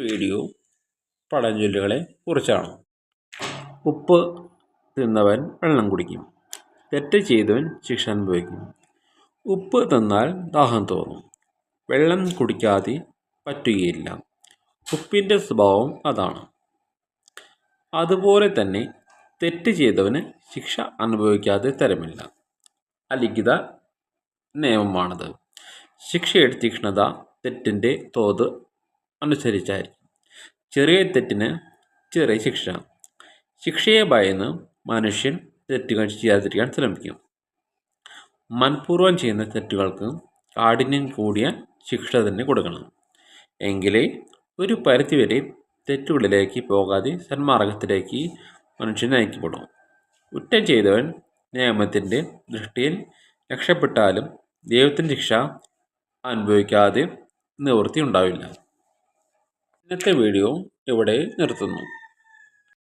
Video പഴഞ്ചൊല്ലുകളെ കുറിച്ചാണ്. ഉപ്പ് തിന്നവൻ വെള്ളം കുടിക്കും, തെറ്റ് ചെയ്തവൻ ശിക്ഷ അനുഭവിക്കും. ഉപ്പ് തിന്നാൽ ദാഹം തോന്നും, വെള്ളം കുടിക്കാതെ പറ്റുകയില്ല. ഉപ്പിൻ്റെ സ്വഭാവം അതാണ്. അതുപോലെ തന്നെ തെറ്റ് ചെയ്തവന് ശിക്ഷ അനുഭവിക്കാതെ തരമില്ല. അലിഖിത നിയമമാണത്. ശിക്ഷയുടെ തീക്ഷ്ണത തെറ്റിൻ്റെ തോത് അനുസരിച്ചായിരിക്കും. ചെറിയ തെറ്റിന് ചെറിയ ശിക്ഷ. ശിക്ഷയെ ഭയന്ന് മനുഷ്യൻ തെറ്റുകൾ ചെയ്യാതിരിക്കാൻ ശ്രമിക്കും. മനഃപൂർവ്വം ചെയ്യുന്ന തെറ്റുകൾക്ക് കാഠിന്യം കൂടിയ ശിക്ഷ തന്നെ കൊടുക്കണം. എങ്കിലേ ഒരു പരിധിവരെ തെറ്റുകളിലേക്ക് പോകാതെ സന്മാർഗത്തിലേക്ക് മനുഷ്യൻ നയിക്കപ്പെടും. കുറ്റം ചെയ്തവൻ നിയമത്തിൻ്റെ ദൃഷ്ടിയിൽ രക്ഷപ്പെട്ടാലും ദൈവത്തിൻ്റെ ശിക്ഷ അനുഭവിക്കാതെ നിവൃത്തി ഉണ്ടാവില്ല. ഇന്നത്തെ വീഡിയോ ഇവിടെ നിർത്തുന്നു.